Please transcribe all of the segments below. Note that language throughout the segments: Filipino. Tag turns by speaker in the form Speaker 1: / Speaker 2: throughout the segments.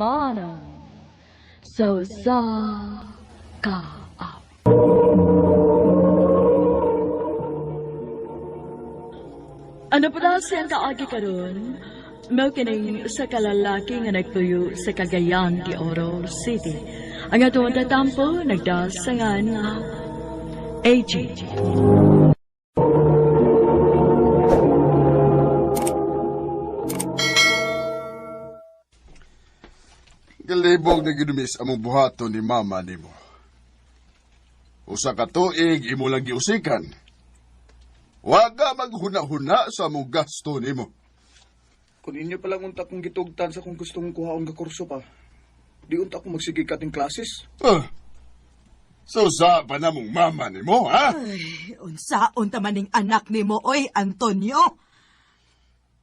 Speaker 1: manang so sa ka. Ano pa daw siyang kaagi karon? Mao kining sa kalalaki nga nagtuyo sa Cagayan de Oro City. Ang atong tatampo nagdasangan nga AG.
Speaker 2: Galibog na ginumis among buhato ni mama nimo. Usa ka tuig imo lang giusikan. Waga maghuna-huna sa among gasto nimo.
Speaker 3: Kung inyo palang unta kong gitugtan sa kung gusto mong kuhaon nga kurso pa, di unta akong magsige kating klases.
Speaker 2: So sa pa na mong mama nimo, ha?
Speaker 4: Ay, unsaon ta maning anak nimo, oy, Antonio?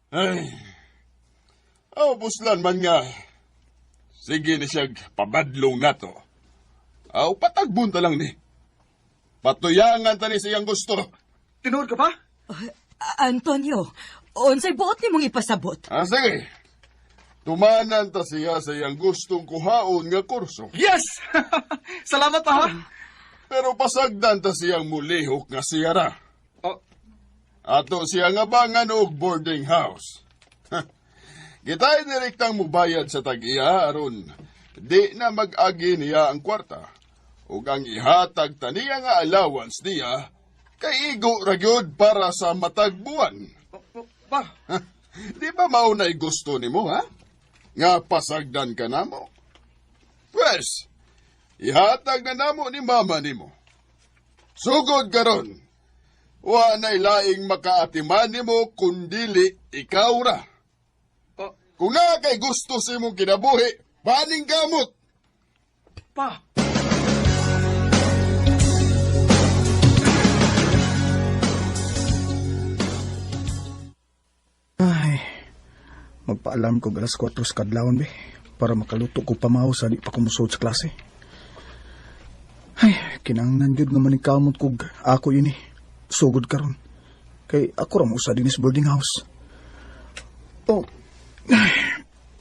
Speaker 2: Ay, buslan man nga. Sige na siya pabadlong na to. Patagbun ta lang ni. Patuyangan ta ni siyang gusto.
Speaker 3: Tinuod ka pa?
Speaker 4: Antonio, unsay buot nimong ipasabot?
Speaker 2: Sige. Tumanan ta siya sa iyang gustong kuhaon nga kurso.
Speaker 3: Yes! Salamat pa, ha?
Speaker 2: Pero pasagdan ta siyang mulihok nga siyara.
Speaker 3: Oh,
Speaker 2: Ato siya nga bangan og boarding house. Kita'y direktang mubayad sa tag-iya aron di na mag-agi niya ang kwarta. Ug ang ihatag ta niya nga allowance niya kay igo ragyod para sa matag buwan.
Speaker 3: pa.
Speaker 2: Di ba maunay gusto nimo, ha? Nga pasagdan ka namo. Pwes, ihatag na namo ni mama nimo. Sugod karon. Wa na'y laing makaatiman nimo kundili ikaw ra. Kung nga kay gusto sa imong kinabuhi, baning gamot.
Speaker 3: Pa.
Speaker 5: Ay, magpaalam ko alas 4 sa kadlawon, be, para makaluto ko pamahaw sa di pa kumusod sa klase. Ay, kinangnan yun nga manikamot kog ako yun sugod karon. Kay ako ramo sa dinis boarding house. Oh,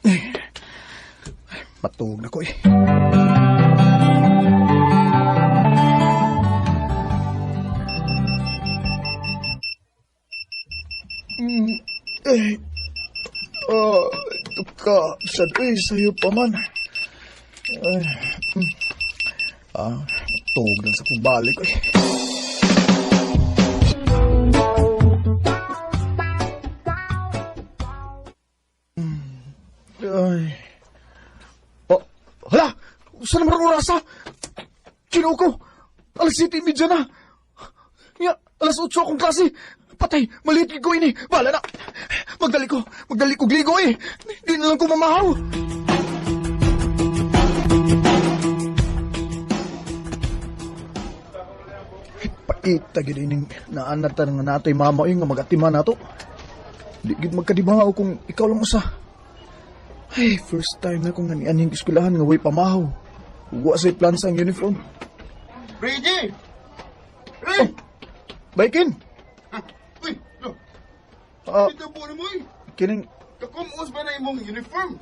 Speaker 5: ay, matug na ko eh. Ka, sadoy sa'yo pa man. Tug lang sa kong balik eh. Ay. Oh, hala! Saan naman ang orasa? Kino ko! Alas 7:30 na! Nga, alas 8 akong klase! Patay! Maliit ligo ini! Bahala na! Magdali ko gligo eh! Di na lang ko mamahaw! Paita gid ining naanad ta nga natay mama nga magatiman nato. Di gid magkadibangaw kung ikaw lang usa. Ay, first time na kong ganianing eskwelahan nga way pamahaw. Wa say plan sa uniform.
Speaker 2: Reggie!
Speaker 5: Oh, Baikin!
Speaker 2: Uy, no. Ito po na mo eh.
Speaker 5: Kining,
Speaker 2: Kakumos ba na imong uniform?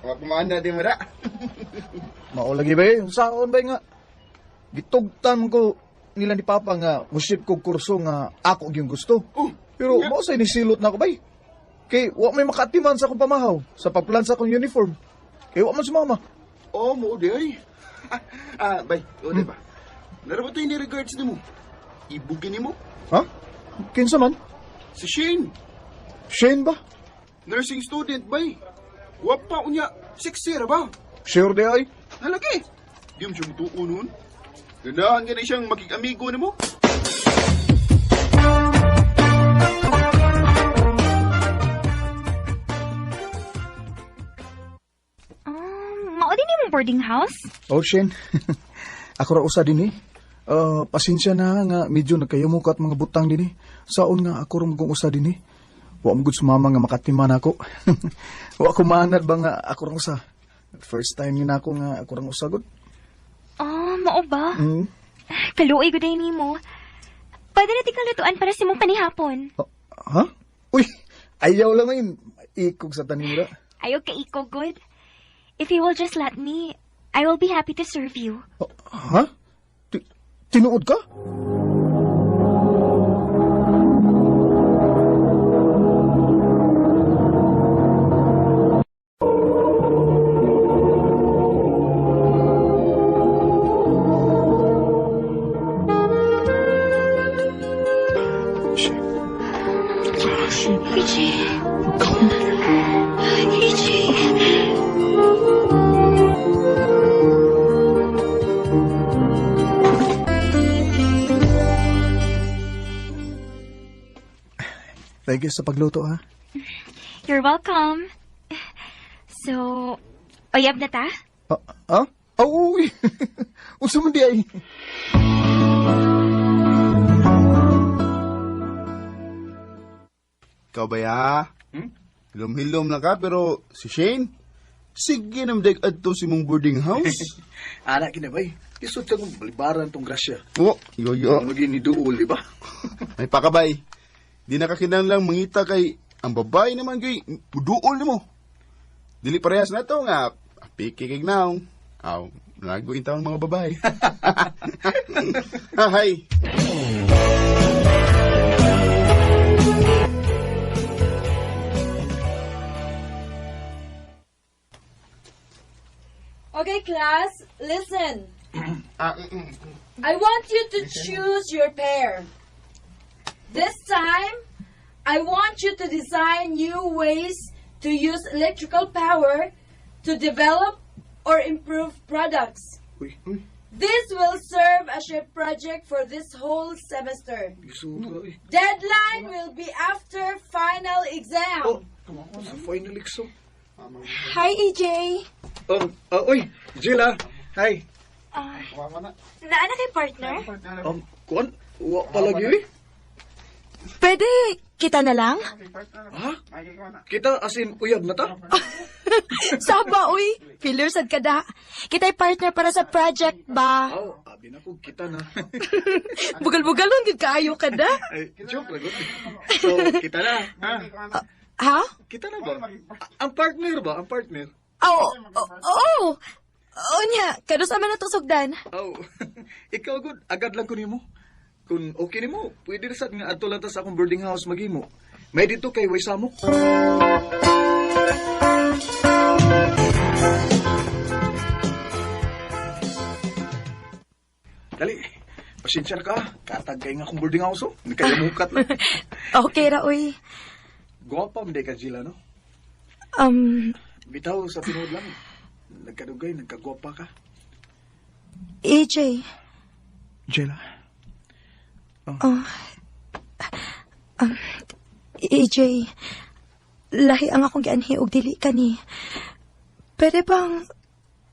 Speaker 2: Wag kumanda di mo ra.
Speaker 5: maulagi ba eh? Saan ba nga? Gitugtan ko nila ni Papa nga musip kong kurso nga ako yung gusto. Pero mo say nisilot na ako ba eh? Kay wa may makatiman sa akong pamahaw sa pagplan sa akong uniform. Kay wa man si Mama.
Speaker 2: Mo di ay. Bay, o di ba? Narabato yung regards ni mo. Ibugin ni mo?
Speaker 5: Ha? Kinsa man?
Speaker 2: Si Shane.
Speaker 5: Shane ba?
Speaker 2: Nursing student, bay. Wapa unya. Sexy ra ba?
Speaker 5: Sure di ay?
Speaker 2: Halagi. Di mo siya mutuo nun. Ganahan ka na siyang makik-amigo ni mo.
Speaker 6: Mao din yung boarding house?
Speaker 5: Oh, Shane. Ako ra usa din eh. Pasensya na nga medyo nagkayamok at mga butang din eh. Saon nga ako rin kong usa din eh. Wa mo gud sumama nga makatiman ako. Wa ko manad ba nga ako rin usa. First time yun ako nga ako rin usa gud.
Speaker 6: Mao ba? Kaluoy ko din mo. Pwede na tika lutuan para sa mong panihapon.
Speaker 5: Ha? Uy, ayaw lang yun. Ikog sa tanira.
Speaker 6: Ayaw ka iko, good. If you will just let me, I will be happy to serve you.
Speaker 5: Ha? Tinuod ka? Thank you sa pagluto, ha?
Speaker 6: You're welcome. So, oyab na ta?
Speaker 5: Uy! Unsa man di ay?
Speaker 2: Ikaw ba ya? Hilom-hilom na ka, pero si Shane, sige namdag adto si mong boarding house.
Speaker 3: Anak kinabay, isot ka kong balibaran tong grasya.
Speaker 2: Oh, yoyo.
Speaker 3: Ano gini duol, di ba?
Speaker 2: May pakabay. Di nakakinahanglang mangita kay ang babae naman kay duol mo. Dili parehas na to nga pikikig naong. Aw, naguin taong mga babae. Hi.
Speaker 7: Okay, class, listen. I want you to choose your pair. This time, I want you to design new ways to use electrical power to develop or improve products.
Speaker 3: Uy,
Speaker 7: This will serve as your project for this whole semester.
Speaker 3: isot ka eh.
Speaker 7: Deadline will be after final
Speaker 3: Oh,
Speaker 7: exam.
Speaker 3: sa final exam.
Speaker 6: Hi, EJ.
Speaker 3: Uy, Jilla. Hi.
Speaker 6: Naana kay partner?
Speaker 3: Kuan? Wa palagi eh.
Speaker 6: Pwede, kita na lang?
Speaker 3: Ha? Kita asin uyab na ta?
Speaker 6: Saba, uy. Filler sad ka da. Kita'y partner para sa project ba?
Speaker 3: Abi na ko, kita na.
Speaker 6: Bugal-bugalon, gid kaayo ka da.
Speaker 3: Ay, joke lang. So, kita na. Ha?
Speaker 6: Ha?
Speaker 3: Kita na ba? Ang partner ba? Ang partner?
Speaker 6: Oo. Oo niya, kados aman na sugdan.
Speaker 3: Oh, ikaw good. Agad lang ko nimo. Kung okay nimo, pwede sad nga adto lang ta sa akong boarding house magimo. May dito kay Waysamo. Dali, pasensya ka. Katagay nga akong boarding house, oh. Nagkayamukat lang.
Speaker 6: Okay ra, uy.
Speaker 3: Gwapa, hindi ka, Jilla, no? Bitaw sa tinood lang. Nagkadugay, nagkagwapa ka.
Speaker 6: EJ.
Speaker 3: Jilla.
Speaker 6: EJ, lahi ang akong gianhi og dili ka ni. Pwede bang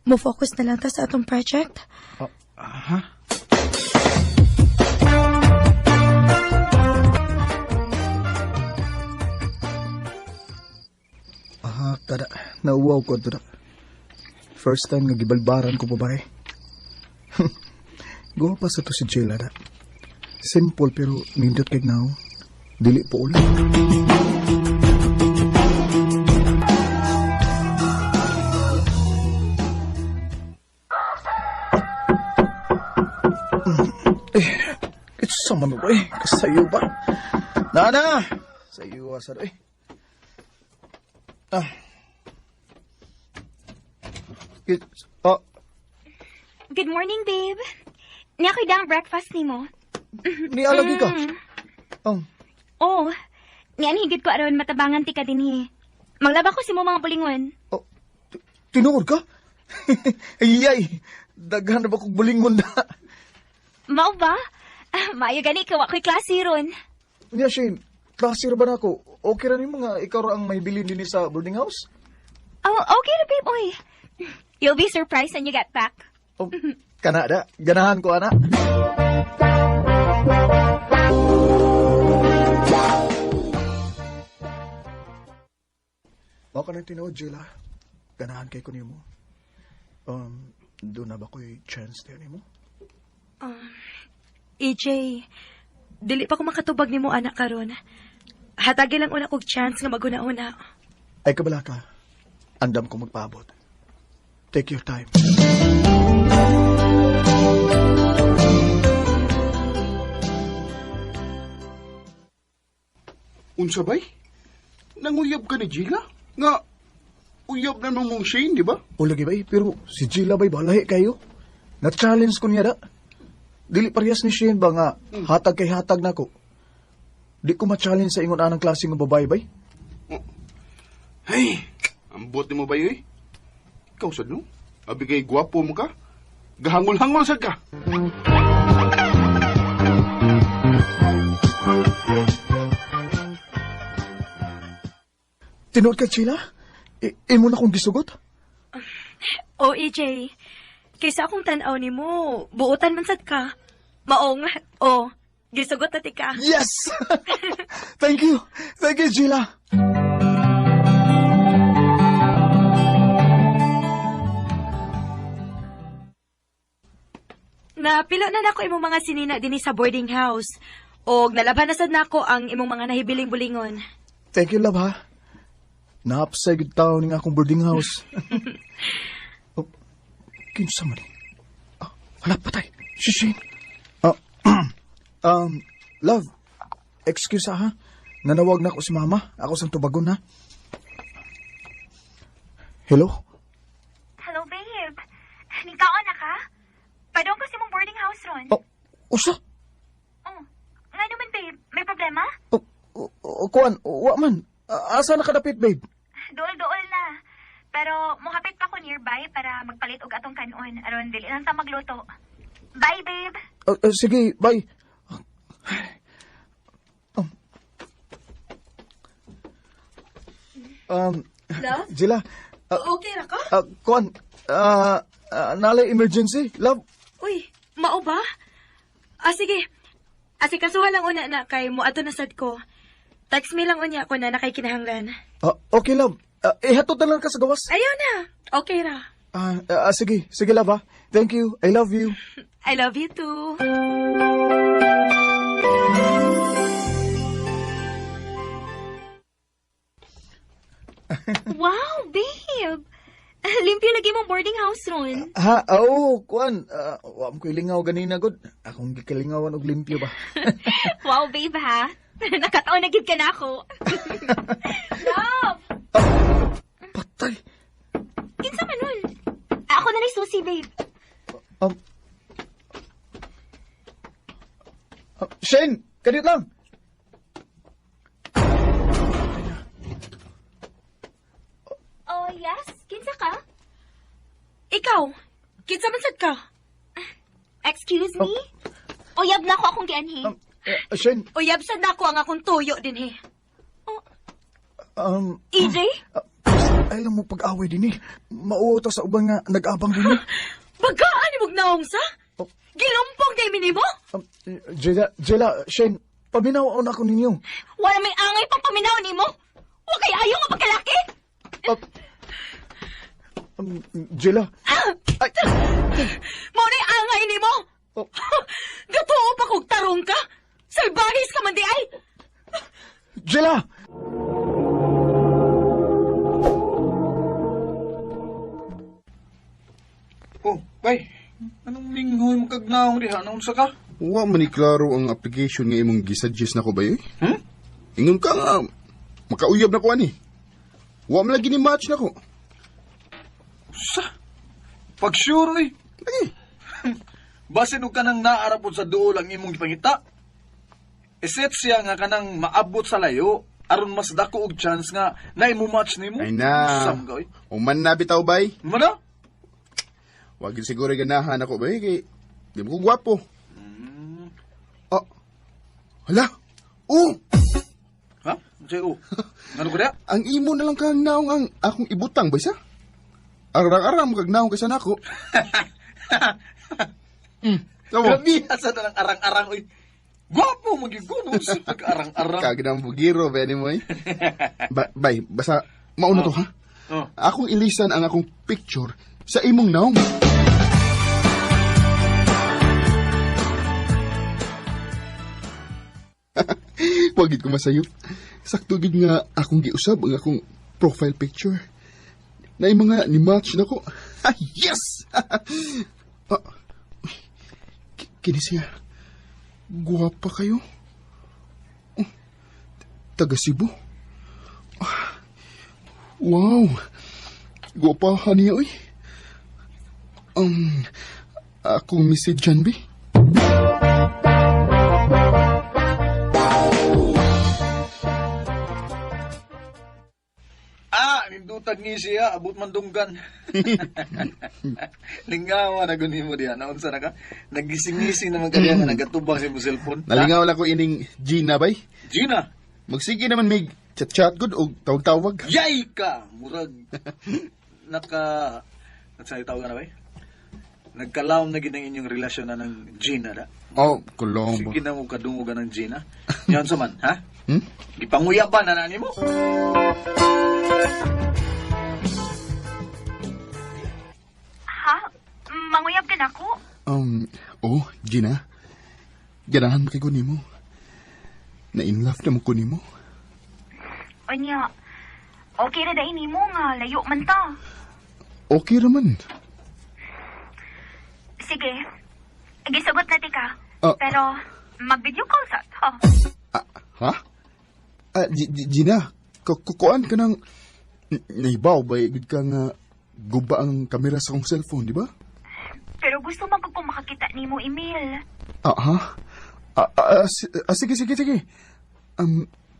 Speaker 6: mo-focus na lang ta sa atong project?
Speaker 3: Ha?
Speaker 5: Kada, nauwaw ko ito. First time nga gibalbaran ko babae. Gawa pa sa to si Jella na. Simple pero nindot kay now. Dili po ulit. It's sama mo ba eh? Kasayo ba? Nana! Sayo asar eh.
Speaker 6: Good morning, babe. Niya ko'y dang breakfast ni mo.
Speaker 5: Ni alagi ka?
Speaker 6: Oh, niyan higit ko aron matabangan ti ka dinhi. Manglaba ko si mo mga bulingon.
Speaker 5: Tinuod ka? Ayay, daghan na ba kong bulingon na?
Speaker 6: Mao ba? Maayo gani ka wa ko'y klase ron.
Speaker 5: Niya, Shane, klase ra ba na ako? Okay ra ni mga ikaw ra ang may bilin din sa boarding house?
Speaker 6: Oh, okay na, babe. Oy. You'll be surprised when you get back.
Speaker 5: Oh, kanada, ganahan ko, ana. Mao ka nang tinuod, Jilla. Ganahan kay ko nimo. Doon na ba ko'y chance din mo?
Speaker 6: EJ, dili pa ko makatubag ni mo anak karon. Hatagi lang una kog chance nga maguna-una.
Speaker 5: Ay, kabala ka. Andam ko magpaabot. take your time.
Speaker 2: Unsa bay? Nanguyab ka ni Gila? Nga, uyab na mong Shane, di ba?
Speaker 5: O lagi bay, pero si Gila bay balahi kayo. Na-challenge ko niya da. Dili parehas ni Shane ba nga hatag kay hatag na ko. Di ko ma-challenge sa ingon anang klase ng babae bay.
Speaker 2: Ay, ambot ni mo ba yun? Ikaw sad no? Abi kay gwapo mo ka? Gahangol-hangol sad ka.
Speaker 5: Tinood ka, Sheila? Imo na kong gisugot?
Speaker 6: O, EJ, kaysa akong tanaw ni mo, buutan man sad ka. Maong, o, gisugot na ti ka.
Speaker 5: Yes! Thank you. Thank you, Sheila.
Speaker 6: Napilo na nako imong mga sinina dinhi sa boarding house. Og nalaban na sad nako ang imong mga nahibiling bulingon.
Speaker 5: Thank you, love, ha? Napasay good tao ng akong boarding house. Oh, kinsa man eh. Wala patay. Shishin. Love, excuse ha. Nanawag na ako si mama. Ako sa tubagon ha. Hello?
Speaker 8: Hello, babe. Nikaon na ka? Padong ko si mong boarding house ron.
Speaker 5: Oh, usa?
Speaker 8: Oh, nga naman, babe. May problema?
Speaker 5: Kuan, wa man. Asa nakadapit, babe?
Speaker 8: Dool-dool na. Pero muhapit pa ko nearby para magpalit og atong kanon. Aron, dili lang ta magluto. Bye, babe.
Speaker 5: Sige, bye.
Speaker 6: Love?
Speaker 5: Jila,
Speaker 6: Okay ra ka?
Speaker 5: kuan, nalay emergency, love.
Speaker 6: Uy, mao ba? Sige. Asikasuha lang una na kay mo ato na sad ko. Text me lang unya ko na nakay kinahanglan.
Speaker 5: Okay, love. Ihatod na lang ka sa gawas.
Speaker 6: Ayaw na. Okay ra.
Speaker 5: Sige, love ha. Thank you. I love you.
Speaker 6: I love you too.
Speaker 8: Wow, babe. Limpyo lagi mong boarding house ron.
Speaker 5: Kuan. Wa mo ko ilingaw ganina, god. Akong gikalingawan og limpyo ba?
Speaker 8: Wow, babe, ha? Nakataon na gid ka na ako. Love!
Speaker 5: Patay.
Speaker 8: Kinsa man nun? Ako na rin susi, babe.
Speaker 5: Shane, kadit lang.
Speaker 8: Oh, yes? Kinsa ka?
Speaker 6: Ikaw, kinsa man sad ka?
Speaker 8: Excuse me? Uyab na ako akong gianhi.
Speaker 5: Shane,
Speaker 6: Uyab sad nako ang akong tuyo din eh. EJ?
Speaker 5: alam mo pag-away din eh. Mauota sa ubang nga nag-abang din eh.
Speaker 6: Bagaan ni mong naong sa? Gilumpong kay minimo?
Speaker 5: Jela, Shane, paminaw ako ninyo.
Speaker 8: Wala may angay pang paminaw ni mo. Huwag kay ayaw nga pagkalaki.
Speaker 5: Jela. Ay.
Speaker 6: Maunay angay ni mo? Gatuo pa kong tarong ka? Salbahis ka man di ay?
Speaker 5: Jela!
Speaker 3: Oh, bay. Anong linghoy mo kagnaong diha? Naunsa ka?
Speaker 2: Wa man ni klaro ang application nga imong gisuggest nako ba yoy? Ingon ka nga makauyab na ko ani. Wa man lagi ni match nako.
Speaker 3: Sa? Pag sure, eh.
Speaker 2: Lagi.
Speaker 3: Basin og kanang naarapod sa duol ang imong gipangita. Iset siya nga kanang maabot sa layo aron mas dako og chance nga na imo match nimo.
Speaker 2: Ay na.
Speaker 3: Sam ka, oy.
Speaker 2: Uman na bitaw bay.
Speaker 3: Mana?
Speaker 2: Wag yun siguro ganahan ako bay kay di mo ko gwapo. Hala.
Speaker 3: Ha? Jay, ano ko na?
Speaker 2: Ang imo na lang kang naong ang akong ibutang ba siya? Arang-arang mo kag naong kaysa nako. Tama.
Speaker 3: Grabe, asa na lang arang-arang, oy. Gwapo mo giguno sa pag-arang-arang.
Speaker 2: Kag nang bugiro ba ni mo eh. Bay, basta mauna to ha.
Speaker 3: Oh.
Speaker 2: Akong ilisan ang akong picture sa imong naong. Wagid ko masayo. Sakto gid nga akong giusab ang akong profile picture. Na mga ni match nako. Yes! Kini siya. Guwapa kayo. Oh, taga Cebu. Wow. Guwapahan niya, oy. Akong message dyan, be.
Speaker 3: Nindutag ni siya, abot man dunggan. Lingawa na gunin mo diyan. Naunsa na ka? Nagising-gising naman ka diyan, nagatubang sa mo cellphone.
Speaker 2: Nalingaw lang ko ining Gina, bay.
Speaker 3: Gina!
Speaker 2: Magsige naman may chat-chat good o tawag-tawag.
Speaker 3: Yay ka! Murag. Nagsayo tawag ka na ba? Nagkalaom na ginang inyong relasyon na ng Gina da.
Speaker 2: Oh, kulong mo.
Speaker 3: Sige na mo kadungugan ng Gina. Yan sa man, ha?
Speaker 2: Hmm?
Speaker 3: Gipanguyaban na nani mo?
Speaker 8: Ha? Manguyab ka na ko?
Speaker 2: Gina. Ganahan kay ko nimo. Na-in-love na mo ko nimo.
Speaker 8: O niya, okay na dahil mo nga, layo man ta.
Speaker 2: Okay raman.
Speaker 8: Sige, gisugot na ti ka.
Speaker 2: Ah.
Speaker 8: Pero, mag-video call sa to.
Speaker 2: Ha? Gina, kukuan ka ng... Naibaw ba, igid ka nga guba ang kamera sa kong cellphone, di ba?
Speaker 8: Pero gusto man ko makakita ni mo, Emil.
Speaker 2: Ha? Sige.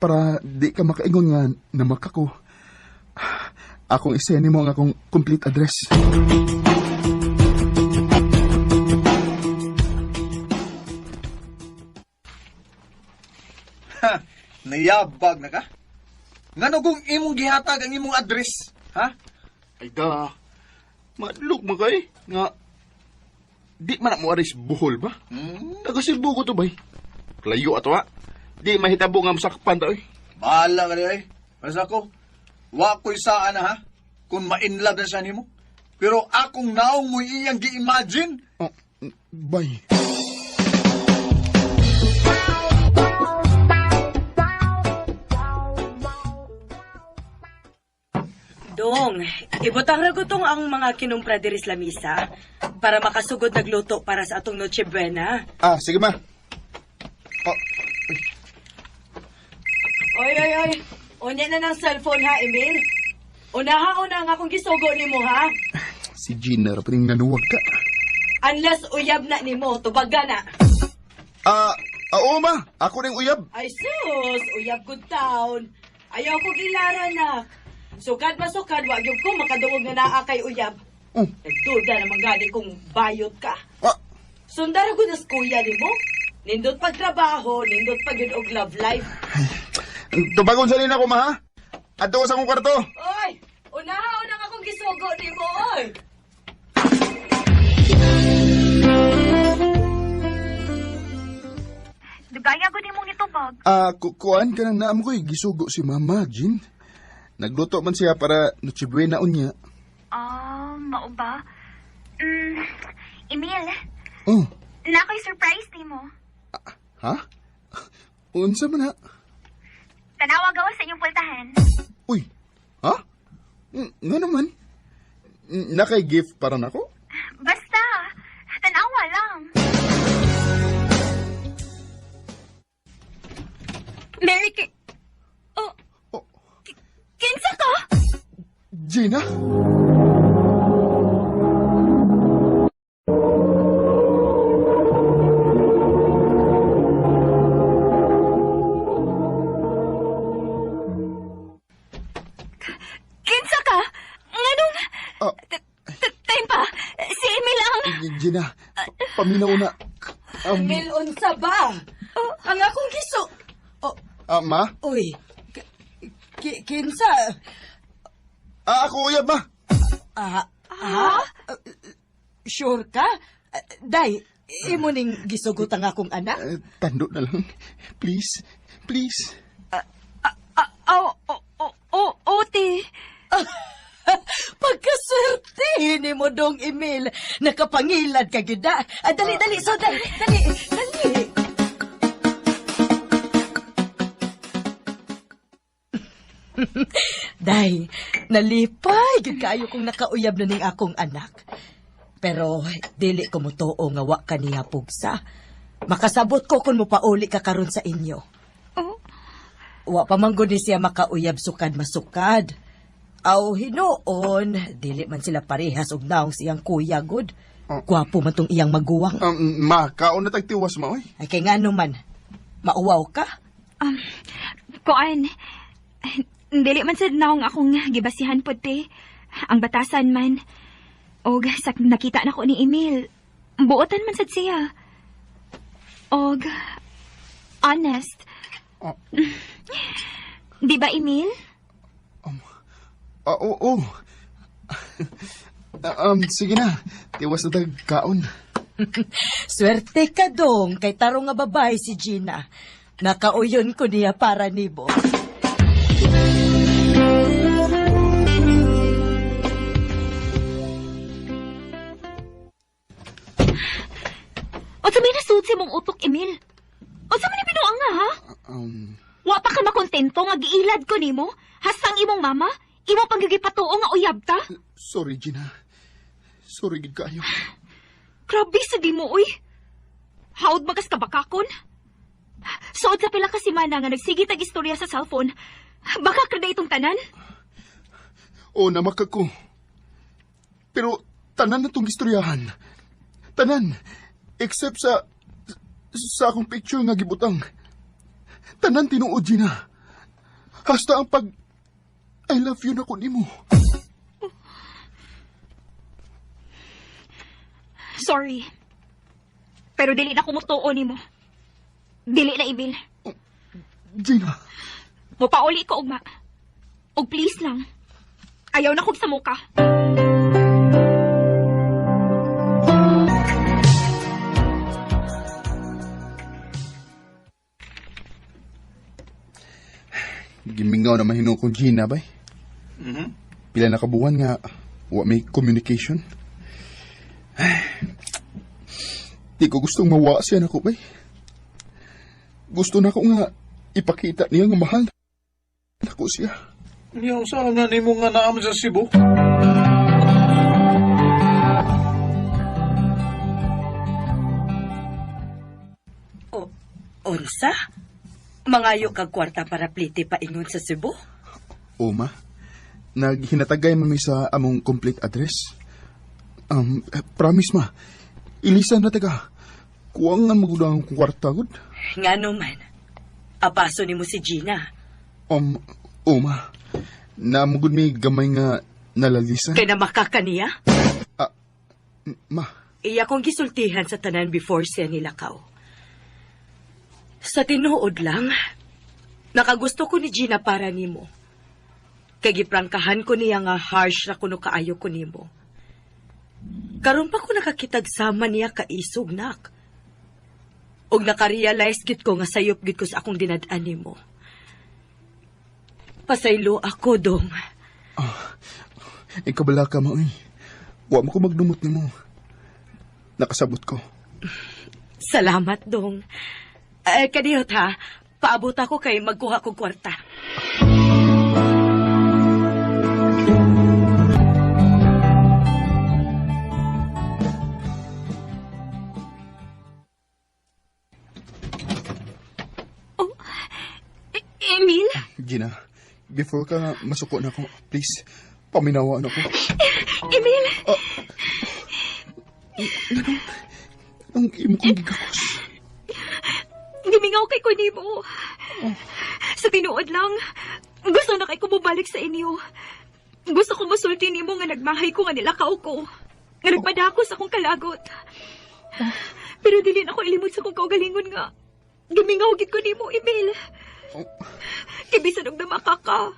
Speaker 2: Para di ka makaingon nga namak ako. Akong iseni mo ang akong complete address.
Speaker 3: Nayabag na ka? Ngano kung imong gihatag ang imong address? Ha?
Speaker 2: Ay da, madlok mo kay. Nga, di man mo aris buhol ba? Taga-Cebu ko to bay. Layo ato ha. Di mahitabo nga masakpan ta, oy.
Speaker 3: Bahala ka niya eh. Basta ko, wa ko'y saan na ha? Kung ma-inlove na siya ni mo. Pero akong naong mo iyang gi-imagine.
Speaker 2: Oh, bay.
Speaker 9: Dong, ibutang ragutong ang mga kinumpra diri sa lamisa para makasugod nagluto para sa atong Noche Buena.
Speaker 2: Sige ma.
Speaker 9: Oy. Unya na ng cellphone ha, Emil. Una nga akong gisugo nimo ha.
Speaker 2: Si Gina, rapating nanuwag ka.
Speaker 9: Unless uyab na nimo, tubaga na.
Speaker 2: Oo ma, ako rin uyab.
Speaker 9: Ay sus, uyab good town. Ayaw ko gilara na. Sukad, wag yung ko makadungog na naa kay uyab. Nagduda naman gani kung bayot ka. Sundara ko na kuya ni mo. Nindot pagtrabaho, nindot pag yun og love life.
Speaker 2: Tubagon sa ako ma ha? Adto ko sa akong kwarto.
Speaker 9: Oy! Una akong gisugo ni mo, oy!
Speaker 8: Dugaya ko ni mong itubag.
Speaker 2: Kuan ka nang naam ko gisugo si Mama, Jean. Nagluto man siya para Noche Buena unya.
Speaker 8: Mao ba? Emil,
Speaker 2: Oh,
Speaker 8: nako'y surprise ni mo.
Speaker 2: ha? Unsa man ha?
Speaker 8: Tanawa gawa sa inyong pultahan.
Speaker 2: Uy, ha? Nga naman. Nakay gift para nako?
Speaker 8: Basta, tanawa lang. Mary Kinsa ka?
Speaker 2: Gina?
Speaker 8: Kinsa ka? Nganong... Time pa, si Emil ang...
Speaker 2: Gina, paminaw na.
Speaker 9: Emil, unsa ba? Ang akong giso...
Speaker 2: Ma?
Speaker 9: Uy, kinsa?
Speaker 2: Ako uyab ma.
Speaker 9: Sure ka? Day, imo ning gisugot ang akong anak?
Speaker 2: Tando na lang. Please.
Speaker 8: Ote.
Speaker 9: Pagkaswerte ni mo dong, Emil. Nakapangilad ka gida. Dali.
Speaker 4: Day, nalipay, gid kayo kung nakauyab na ning akong anak. Pero, dili ko mo too nga wa ka niya pugsa. Makasabot ko kung mo pauli ka karon sa inyo.
Speaker 8: Oh,
Speaker 4: Wa pa man gud ni siya makauyab sukad masukad. Aw hinoon, dili man sila parehas og naong siyang kuya gud. Gwapo man tong iyang maguwang.
Speaker 2: Ma, kaon na tagtiwas mo, oy.
Speaker 4: Ay kay ngano man, mauwaw ka?
Speaker 8: kuan. Dili man sad naong akong gibasihan pod te. Ang batasan man. Og sa nakita na ko ni Emil, buotan man sad siya. Og honest. Di ba, Emil?
Speaker 2: Oo. Sige na. Tiwas na kaon.
Speaker 4: Swerte ka dong kay tarong nga babae si Gina. Nakauyon ko niya para nibo.
Speaker 8: O sa may nasud si mong utok, Emil? O sa may pinuang nga, ha? Wa pa ka makontento nga giilad ko nimo? Hasang imong mama? Imo pang gigipatuo nga uyab ta?
Speaker 2: Sorry, Gina. Sorry, gid kayo.
Speaker 8: Grabe sa di mo, uy. Haod magas ka bakakon? Suod sa pila ka simana nga nagsige tag istorya sa cellphone, baka ka na itong tanan?
Speaker 2: Oo, namakag ko. Pero tanan na tong istoryahan. Tanan. Except sa akong picture nga gibutang. Tanan tinuod, Gina. Hasta ang pag I love you na ko nimo.
Speaker 8: Sorry. Pero dili na kumutuo nimo. Dili na, Emil.
Speaker 2: Gina.
Speaker 8: Mupauli ko, ugma. Og please lang. Ayaw na kog sa muka.
Speaker 2: Gimingaw na mahino kong Gina, bay. Pila na kabuwan nga wa may communication. Di ko gustong mawa siya na ko, bay. Gusto na ko nga ipakita niya nga mahal na ko siya.
Speaker 3: Niyaw sa nga nimo nga naam sa Cebu.
Speaker 4: Unsa? Mangayo kag kwarta para plite pa ingon sa Cebu?
Speaker 2: Ma. Naghinatagay mami sa among complete address. Promise, ma. Ilisan na taga. Kuwang nga magudang kwarta, good?
Speaker 4: Ngano man. Apaso nimo si Gina.
Speaker 2: Ma. Namugod may gamay nga nalalisan.
Speaker 4: Kay na makakaniya?
Speaker 2: Ma.
Speaker 4: Iya kong gisultihan sa tanan before siya nilakaw. Sa tinuod lang, nakagusto ko ni Gina para nimo. Kay giprangkahan ko niya nga harsh ra kuno kaayo ko nimo. Karon pa ko nakakitag sama niya kaisog nak. Og nakarealize gid ko nga sayop gid ko sa akong dinad-an nimo. Pasaylo ako dong.
Speaker 2: Ikabala ka, ma. Wa mo ko magdumot nimo. Nakasabot ko.
Speaker 4: Salamat dong. Kaniyot ha, paabot ako kay magkuha kong kwarta.
Speaker 8: Emil?
Speaker 2: Gina, before ka masuko na ako, please, paminawaan ako.
Speaker 8: Emil?
Speaker 2: Anong imo kong gigakos?
Speaker 8: Gimingaw kay ko nimo. Sa tinuod lang, gusto na kay ko bumalik sa inyo. Gusto ko masulti nimo nga nagmahay ko nga nilakaw ko. Nga nagpadako sa akong kalagot. Pero dili na ko ilimot sa akong kaugalingon nga. Gimingaw gid ko nimo, Emil. Kay bisan og namaka ka.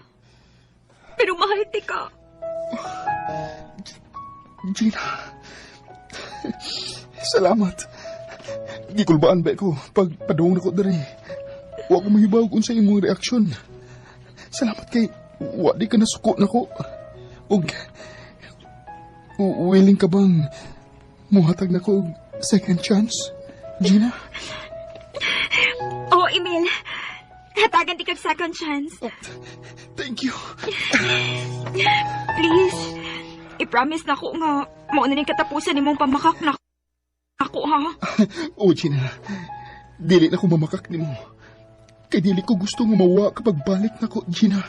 Speaker 8: Pero mahal ti ka.
Speaker 2: Gina, salamat. Gikulbaan ba ko pag padung na ko dari. Wa ko mahibawag kung sa imong reaksyon. Salamat kay wa di ka nasuko na ko. Og willing ka bang muhatag na ko second chance, Gina?
Speaker 8: Oh, Emil. Hatagan di kag second chance.
Speaker 5: Thank you.
Speaker 8: Please. I-promise na ko nga mao na ning katapusan nimong pamakak na ako, ha?
Speaker 5: O, Gina. Dili na ko mamakak ni mo. Kay dili ko gusto nga mawa kapag balik na ko, Gina.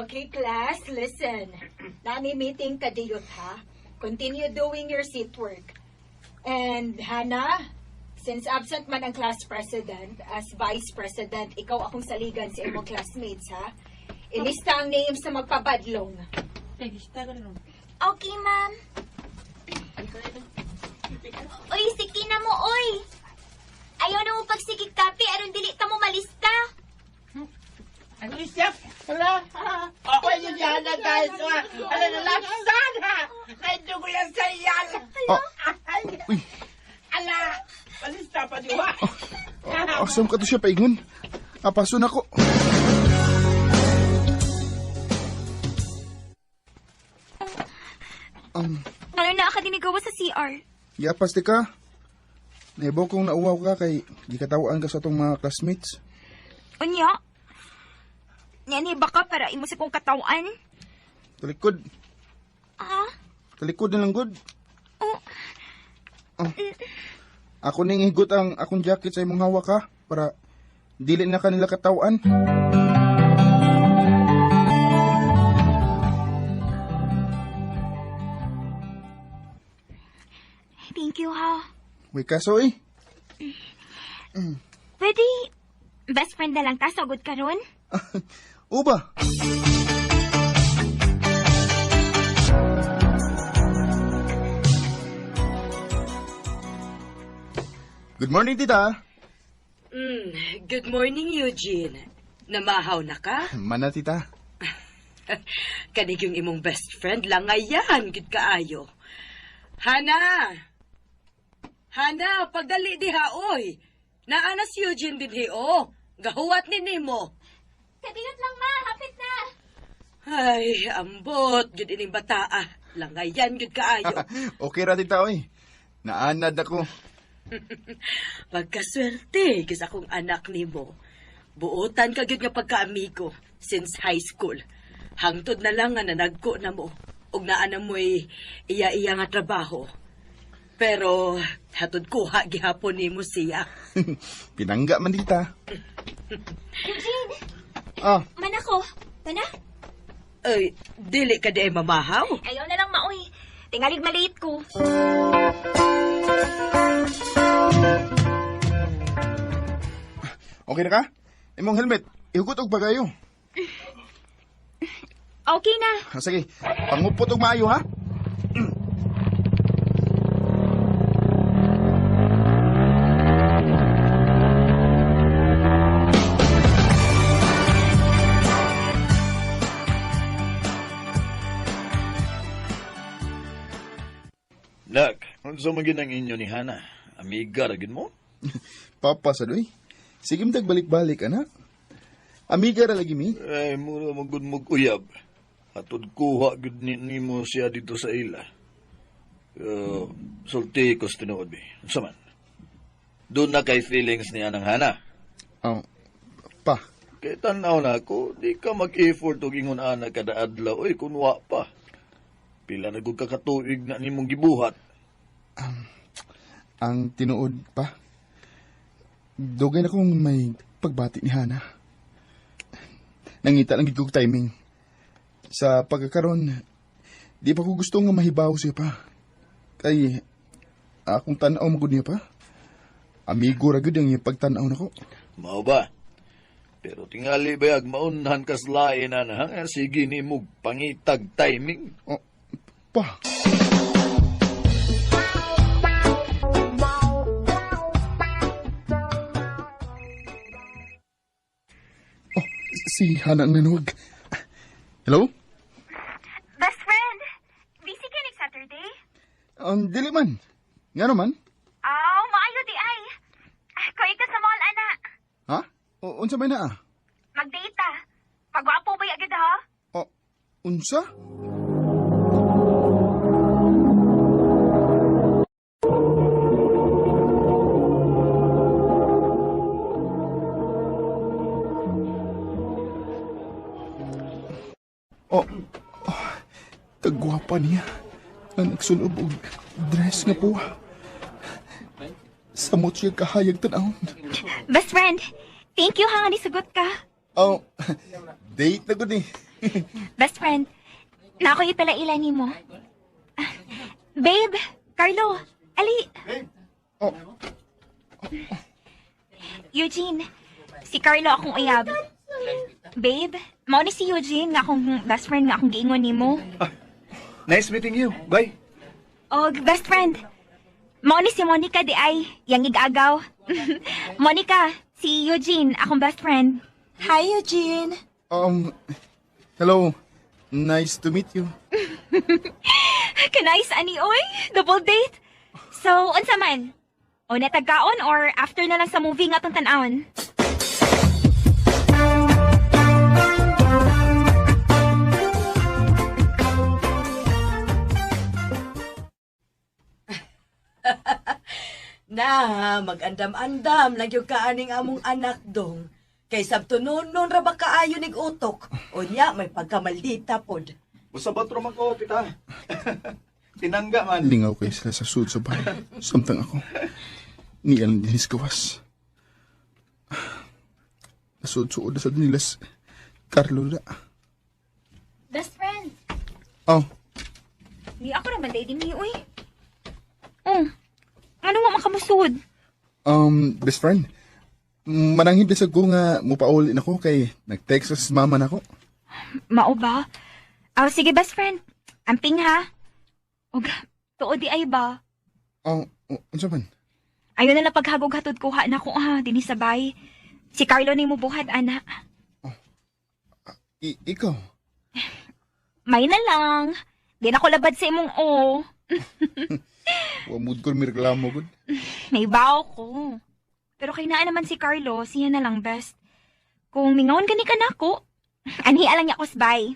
Speaker 10: Okay, class, listen. Nami-meeting ka diyot, ha? Continue doing your seat work. And, Hannah, since absent man ang class president, as vice president, ikaw akong saligan sa imong classmates, ha? Ilista ang names sa magpabadlong.
Speaker 8: Okay, ma'am. Uy, siki na mo, oy. Ayaw na mo pagsikik kape, aron dili ka mo malista.
Speaker 11: Ang isip, hala, ako yung yana guys, hala na laksan ha, naito ko yung sayal. Hala, malista pa diwa.
Speaker 5: Asam ka to siya paingon. Apason ako.
Speaker 8: Ano na ka dinigawa sa CR?
Speaker 5: Yapas di ka. Naibaw kong nauwaw ka kay di katawaan ka sa itong mga classmates.
Speaker 8: Unya? Yan baka para imo sa kong katawan?
Speaker 5: Talikod.
Speaker 8: Ah?
Speaker 5: Talikod na lang, good.
Speaker 8: Oh.
Speaker 5: Ako ning higot ang akong jacket sa imong hawak, ha? Para dili na kanila katawaan.
Speaker 8: Thank you, ha?
Speaker 5: May kaso eh.
Speaker 8: Pwede, best friend na lang ta, sagod ka ron?
Speaker 5: Uba. Good morning, tita.
Speaker 4: Good morning, Eugene. Namahaw na ka?
Speaker 5: Mana, tita.
Speaker 4: Kanig yung imong best friend lang ngayon, gid kaayo. Hana! Hana, pagdali diha, oy. Naana si Eugene din o. Gahuwat ni Nemo.
Speaker 8: Kabinat lang, ma. Hapit na.
Speaker 4: Ay, ambot. Gid ining bataa. Langayan, gid kaayo.
Speaker 5: Okay ra, tita, oy. Naanad ako.
Speaker 4: Pagkaswerte, kis akong anak nimo. Buotan ka gyud nga pagkaamigo since high school. Hangtod na lang nga nanagko na mo. Ug naa na mo'y iya-iya nga trabaho. Pero hatod kuha gihapon nimo siya.
Speaker 5: Pinangga man, tita.
Speaker 8: Eugene,
Speaker 5: Ah,
Speaker 8: man ako. Tana?
Speaker 4: Ay, dili ka di ay mamahaw.
Speaker 8: Ayaw na lang, maoy. Tingalig maliit ko.
Speaker 5: okay na ka? Imong helmet, ihugot og bagayo.
Speaker 8: Okay na.
Speaker 5: Sige, pangupot og maayo, ha?
Speaker 3: Nak, unsa man gyud ang inyo ni Hana? Amiga ra gyud mo?
Speaker 5: Papa, sadoy. Sige, matag balik-balik, anak. Amiga ra lagi mi.
Speaker 3: Ay, mura magud mog uyab. Atod kuha gyud nimo siya dito sa ila. Sulti ko sa tinuod, bi. Unsa man? Doon na kay feelings ni anang Hana.
Speaker 5: Oh, pa.
Speaker 3: Kay tanaw na ako, di ka mag-effort og ingon ana kada adlaw. Oy, kunwa pa. Pila na gud ka katuig na nimong gibuhat.
Speaker 5: Ang tinuod pa. Dugay na kong may pagbati ni Hana. Nangita lang gid kog timing. Sa pagkakaroon, di pa ko gusto nga mahibaw siya pa. Kay akong tanaw magud niya pa. Amigo ra gud ang iyang pagtanaw nako.
Speaker 3: Mao ba? Pero tingali bayag maunhan kas lain ana ha? Sige ni mog pangitag timing.
Speaker 5: Oh, pa. Oh, si Hana ang nanuwag. Hello?
Speaker 8: Best friend, busy ka next Saturday?
Speaker 5: Dili man. Nga naman?
Speaker 8: Oh, maayo di ay. Kuya ka sa mall, ana.
Speaker 5: Ha? Unsa may na?
Speaker 8: Mag-date ta. Pagwapo ba agad ha?
Speaker 5: Oh, unsa? Oh, kagwapa niya. Nga nagsunob og dress nga po. Samot siya kahayag tanawon.
Speaker 8: Best friend, thank you ha nga nisugot ka.
Speaker 5: Oh, date na gud ni.
Speaker 8: Best friend, na ako ipalaila ni mo. Babe, Carlo, ali.
Speaker 5: Oh.
Speaker 8: Eugene, si Carlo akong uyab. Babe, mao ni si Eugene nga akong best friend nga akong giingon nimo.
Speaker 3: Nice meeting you. Bye.
Speaker 8: Og best friend, mao ni si Monica di ay, yang igagaw. Monica, si Eugene, akong best friend.
Speaker 6: Hi, Eugene.
Speaker 5: Hello. Nice to meet you.
Speaker 8: Kanais ani oy, double date. So, unsa man? O natagkaon or after na lang sa movie nga tong tan-awon?
Speaker 9: Na, mag-andam-andam, nagyog ka aning among anak dong. Kay sabto nun ra ba kaayo nig utok? O niya, may pagkamaldita pod.
Speaker 3: Musabat raman ko, tita. Tinangga man.
Speaker 5: Lingaw kayo sila sa sud sa bahay. Samtang ako. Niyan dinis gawas. Nasud-suod na sa nilas. Carlo na.
Speaker 8: Best friend.
Speaker 5: Oh,
Speaker 8: Di ako naman day din uy. Ano nga makamusod?
Speaker 5: best friend. Mananghid sa ko nga mupaulin ako kay nag-text sa mama nako.
Speaker 8: Mao ba? Sige best friend. Amping ha. Og, tuod di ay ba?
Speaker 5: Unsa man?
Speaker 8: Ayun na lang paghagog hatod kuha na ko ha, dinis sabay. Si Carlo ni mo buhat, ana.
Speaker 5: Ikaw?
Speaker 8: May na lang. Di na ko labad sa imong o.
Speaker 5: Wamud ko mirklamo gud.
Speaker 8: May bao ko. Pero kay naa naman si Carlo, siya na lang best. Kung mingawan gani ka na ko, anhi alang niya ko sbay.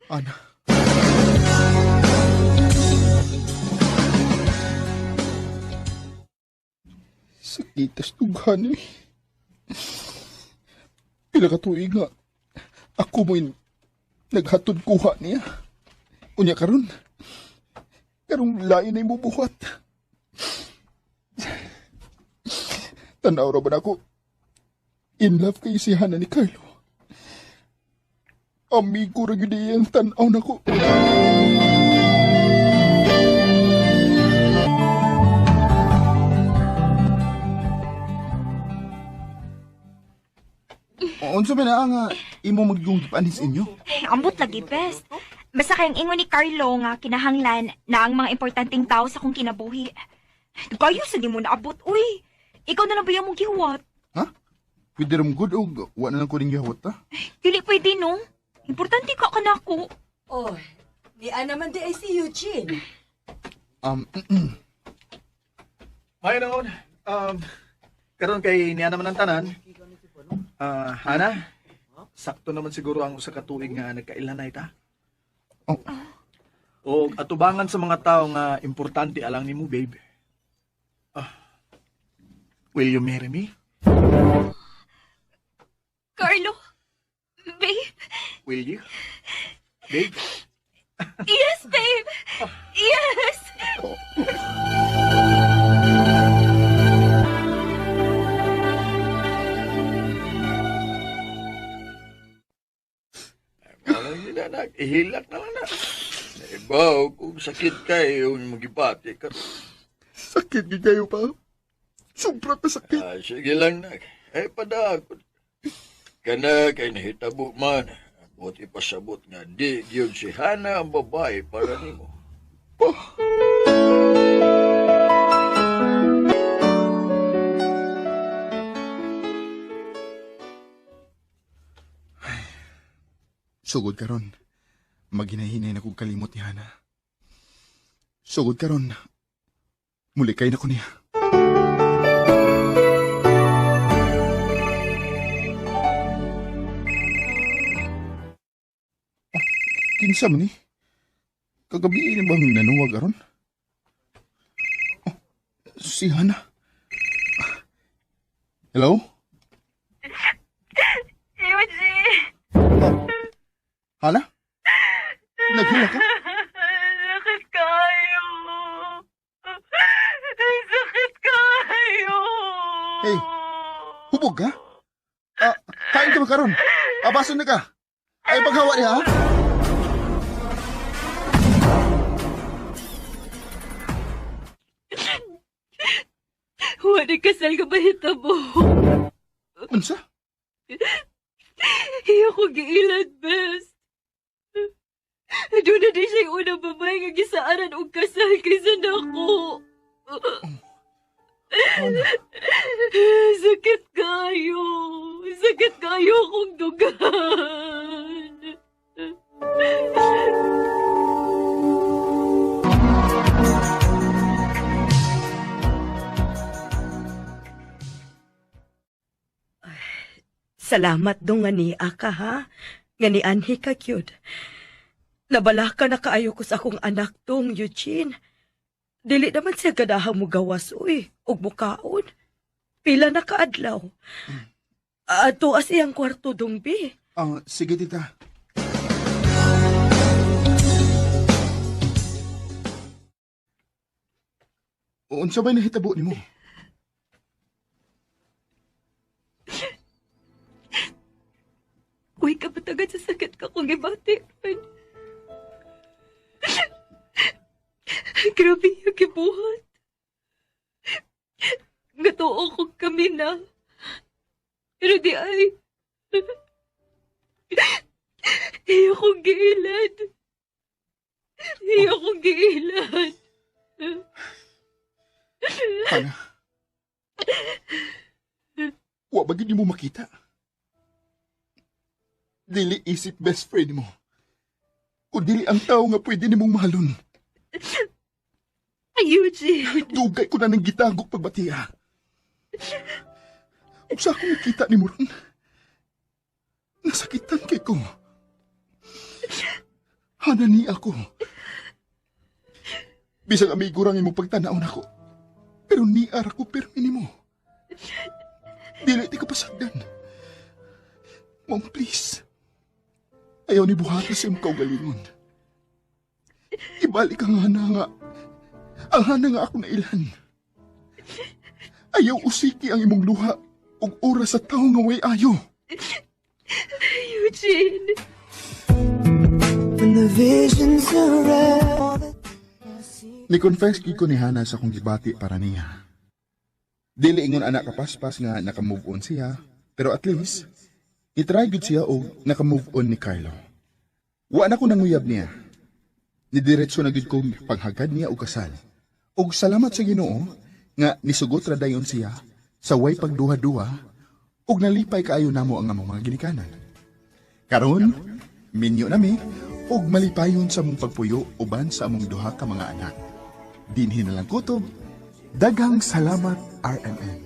Speaker 5: Ana. Sakitas tughan eh. Pila ka tuig nga. Ako mo'y naghatod kuha niya. Unya karon. Karong lain na mo buhat. Tanaw ra ba ako? In love kay si Hana ni Carlo. Amigo ra gyud iyang tanaw nako. Unsa man na nga imo magyung gipanis inyo?
Speaker 8: Ambot lagi best. Basta kayang ingon ni Carlo nga kinahanglan na ang mga importanteng tao sa kong kinabuhi. Kayo sa di mo naabot, uy. Ikaw na lang ba yung mong gihuwat?
Speaker 5: Ha? Pwede ram good o wala na lang ko rin gihawat ta?
Speaker 8: Dili pwede, no? Importante ka kanako.
Speaker 9: Oh, di naman di ay si Eugene.
Speaker 3: Hi noon. Karon kay niya naman ang tanan. Hana, sakto naman siguro ang usa ka tuig nga nagkailanay ta.
Speaker 5: Oh.
Speaker 3: O atubangan sa mga tao nga importante alang nimo, babe. Will you marry me?
Speaker 8: Carlo, babe.
Speaker 3: Will you? Babe?
Speaker 8: Yes, babe. Yes.
Speaker 12: Ihilak na lang na. Ibaw, kung sakit kayo, magibati ka.
Speaker 5: Sakit di kayo pa. Sobra ka sakit.
Speaker 12: Sige lang na. Padakot. Kana kay nahitabo man. Buti pasabot nga di yun si Hana ang babae para nimo.
Speaker 5: Sugod karon. Maghinay-hinay na kong kalimot ni Hana. Sugod karon. Muli kay na ko niya. Kinsa man ni? Kagabi ni bang nanuwag aron? Si Hana. Hello?
Speaker 8: Eugene.
Speaker 5: Hana? Nagula ka?
Speaker 8: Sakit kayo. Sakit kayo.
Speaker 5: Hey, hubog ka? Kain ka makaroon. Abason na ka. Ay, paghawa niya, ha?
Speaker 8: Wala kasal ka ba hitabo?
Speaker 5: Unsa?
Speaker 8: Iya ko giilad, best. Doon na di siya yung unang babae nga gisaaran og kasal kaysa nako. Sakit kayo. Sakit kayo kong dugan.
Speaker 4: Salamat dong nga ni Aka, ha? Nga ni Anhi ka, cute. Nabala ka na kaayo ko sa akong anak dong, Eugene. Dili naman siya gadahang mo gawas, uy. Og mukaon. Pila na kaadlaw. Ato as iyang kwarto dong, bi.
Speaker 5: Sige, tita. Unsa ba'y nahitabo ni mo?
Speaker 8: Uy, kapatagan sa sakit ka kung ibati. Grabe yung kibuhat. Gatoo ko kami na. Pero di ay. Iyo kong giilad. Iyo kong giilad.
Speaker 5: Hana, wa ba gid mo makita? Dili isip best friend mo. O dili ang tao nga pwede nimong mahalon.
Speaker 8: Eugene.
Speaker 5: Dugay ko na ng gitagok pagbatiya. Kung sa akong nakita ni mo ron, nasakitan kay ko. Hana ni ako. Bisang amigo rang imong pagtanaw na ko. Pero ni ara ko permi mo. Dili ti ka pasagdan. Mom, please. Ayaw ni buhata sa iyong kaugalingon. Ibalik ang hana nga. Ang hana nga ako na ilan. Ayaw usiki ang imong luha ug oras sa tao nga way ayo.
Speaker 8: Eugene.
Speaker 13: When the visions around.
Speaker 5: Ni-confess ko ni Hana sa kong gibati para niya. Dili ingon anak kapaspas nga naka-move on siya, pero at least, itry good siya o naka-move on ni Carlo. Wa na ko nanguyab niya. Nidiretso na gid kong paghagad niya o kasal. Og salamat sa Ginoo nga nisugot ra dayon siya sa way pagduha-duha og nalipay kaayo namo ang among mga ginikanan. Karon, minyo nami og malipayon sa mong pagpuyo uban sa among duha ka mga anak. Dinhi na lang kutob, daghang salamat RMN.